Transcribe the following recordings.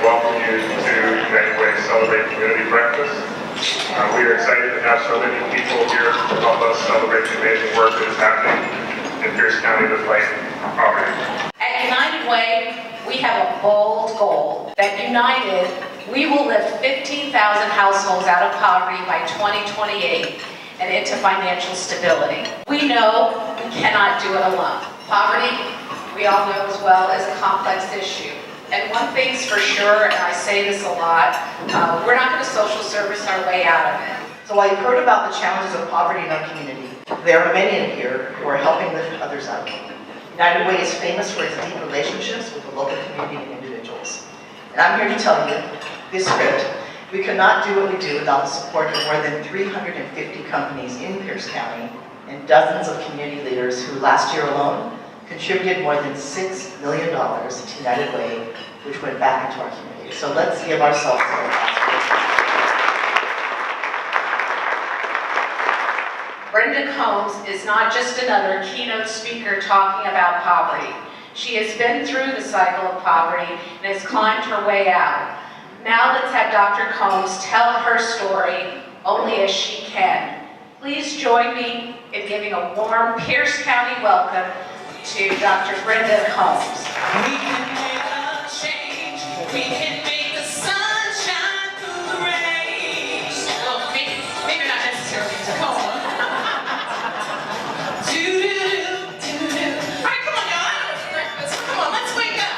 welcome you to United Celebrate Community Breakfast. We are excited to have so many people here to help us celebrate the amazing work that is happening in Pierce County to fight poverty. At United Way, we have a bold goal that united, we will lift 15,000 households out of poverty by 2028 and into financial stability. We know we cannot do it alone. Poverty, we all know as well, is a complex issue. And one thing's for sure, and I say this a lot, we're not going to social service our way out of it. So while you've heard about the challenges of poverty in our community, there are many in here who are helping lift others out. United Way is famous for its deep relationships with the local community and individuals. And I'm here to tell you, this script, we could not do what we do without the support of more than 350 companies in Pierce County and dozens of community leaders who last year alone contributed more than $6 million to United Way, which went back into our community. So let's give ourselves a applause. Brenda Combs is not just another keynote speaker talking about poverty. She has been through the cycle of poverty and has climbed her way out. Now let's have Dr. Combs tell her story only as she can. Please join me in giving a warm Pierce County welcome to Dr. Brenda Combs. We can make a change. We can make the sunshine through the rain. Well, maybe not necessarily to Tacoma. Do-do-do, do-do. All right, come on, y'all. It's breakfast. Come on, let's wake up.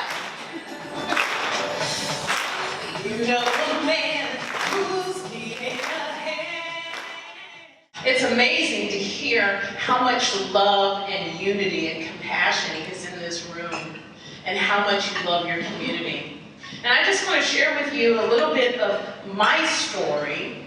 You know the man who's getting ahead. It's amazing to hear how much love and unity and compassion is in this room, and how much you love your community. And I just want to share with you a little bit of my story,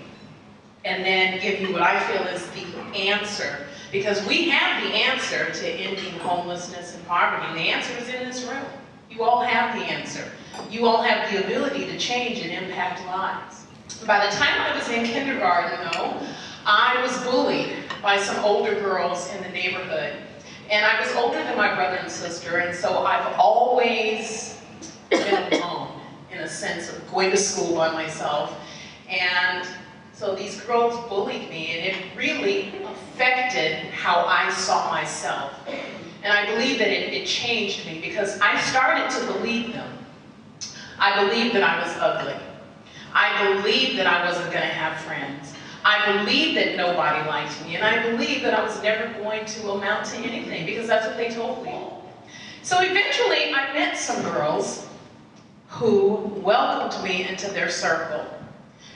and then give you what I feel is the answer. Because we have the answer to ending homelessness and poverty, and the answer is in this room. You all have the answer. You all have the ability to change and impact lives. By the time I was in kindergarten, though, I was bullied by some older girls in the neighborhood. And I was older than my brother and sister, and so I've always been alone in a sense of going to school by myself. And so these girls bullied me, and it really affected how I saw myself. And I believe that it changed me, because I started to believe them. I believed that I was ugly. I believed that I wasn't going to have friends. I believed that nobody liked me, and I believed that I was never going to amount to anything, because that's what they told me. So eventually I met some girls who welcomed me into their circle.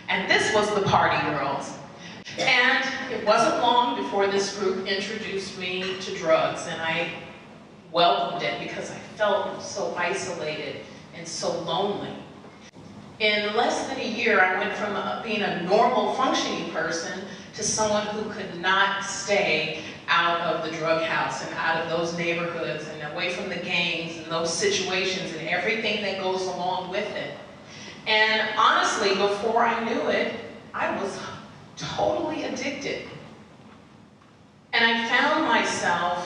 And this was the party girls. And it wasn't long before this group introduced me to drugs, and I welcomed it because I felt so isolated and so lonely. In less than a year, I went from being a normal functioning person to someone who could not stay out of the drug house and out of those neighborhoods and away from the gangs and those situations and everything that goes along with it. And honestly, before I knew it, I was totally addicted. And I found myself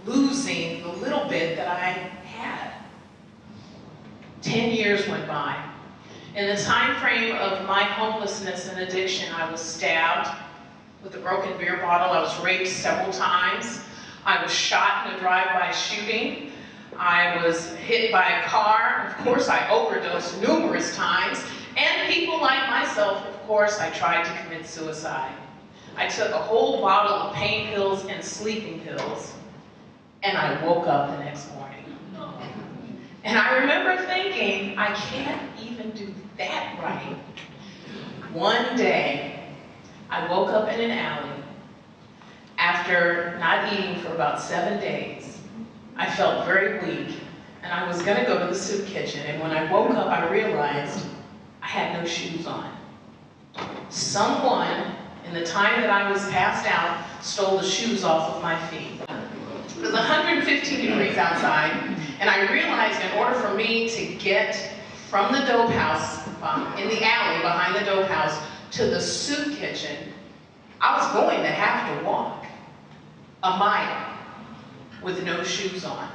losing the little bit that I had. 10 years went by. In the time frame of my homelessness and addiction, I was stabbed with a broken beer bottle. I was raped several times. I was shot in a drive-by shooting. I was hit by a car. Of course, I overdosed numerous times. And people like myself, of course, I tried to commit suicide. I took a whole bottle of pain pills and sleeping pills, and I woke up the next morning. And I remember thinking, I can't even do that right. One day, I woke up in an alley after not eating for about 7 days. I felt very weak, and I was gonna go to the soup kitchen, and when I woke up, I realized I had no shoes on. Someone, in the time that I was passed out, stole the shoes off of my feet. It was 115 degrees outside, and I realized in order for me to get from the dope house, in the alley behind the dope house, to the soup kitchen, I was going to have to walk a mile with no shoes on.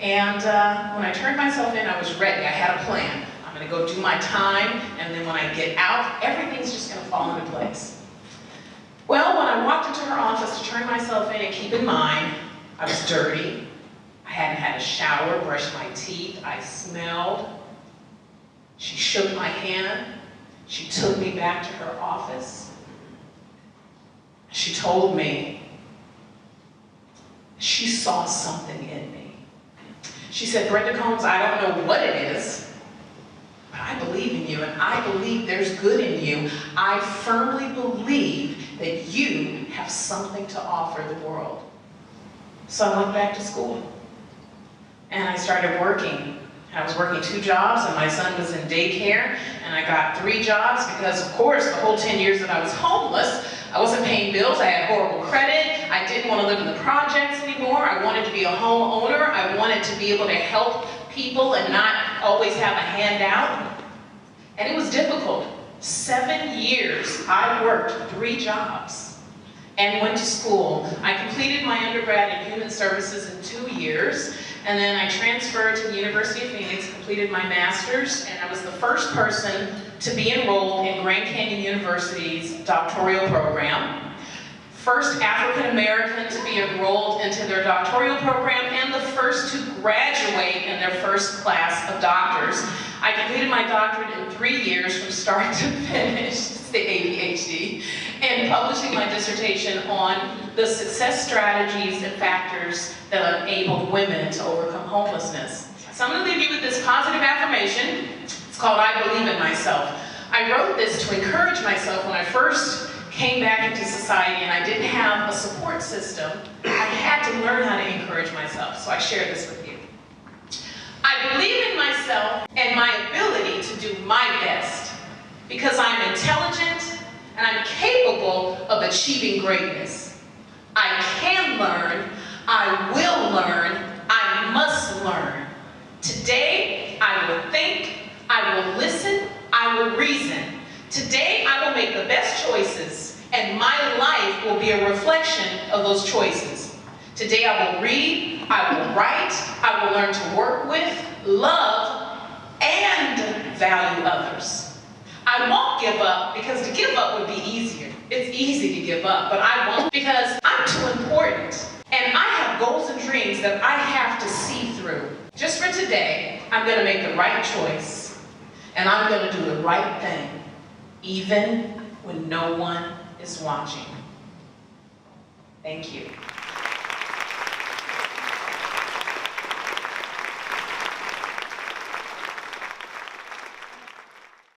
And when I turned myself in, I was ready. I had a plan. I'm I'm gonna go do my time, and then when I get out, everything's just gonna fall into place. Well, when I walked into her office to turn myself in, and keep in mind, I was dirty, I hadn't had a shower, brushed my teeth, I smelled. She shook my hand, she took me back to her office. She told me she saw something in me. She said, Brenda Combs, I don't know what it is, but I believe in you, and I believe there's good in you. I firmly believe that you have something to offer the world. So I went back to school, and I started working. I was working 2 jobs, and my son was in daycare, and I got 3 jobs because, of course, the whole 10 years that I was homeless, I wasn't paying bills, I had horrible credit, I didn't want to live in the projects anymore, I wanted to be a homeowner, I wanted to be able to help people and not always have a handout. And it was difficult. 7 years, I worked 3 jobs and went to school. I completed my undergrad in human services in 2 years, and then I transferred to the University of Phoenix, completed my master's, and I was the first person to be enrolled in Grand Canyon University's doctoral program. First African American to be enrolled into their doctoral program, and the first to graduate in their first class of doctors. I completed my doctorate in 3 years from start to finish, it's the ADHD, and publishing my dissertation on the success strategies and factors that enabled women to overcome homelessness. So I'm going to leave you with this positive affirmation. It's called I Believe in Myself. I wrote this to encourage myself when I first came back into society and I didn't have a support system. I had to learn how to encourage myself, so I share this with you. I believe in myself and my ability to do my best because I'm intelligent and I'm capable of achieving greatness. I can learn, I will learn, I must learn. Today, I will think, I will listen, I will reason. Today, I will make the best choices, and my life will be a reflection of those choices. Today, I will read, I will write, I will learn to work with, love, and value others. I won't give up because to give up would be easier. It's easy to give up, but I won't because I'm too important. And I have goals and dreams that I have to see through. Just for today, I'm going to make the right choice, and I'm going to do the right thing, even when no one is watching. Thank you.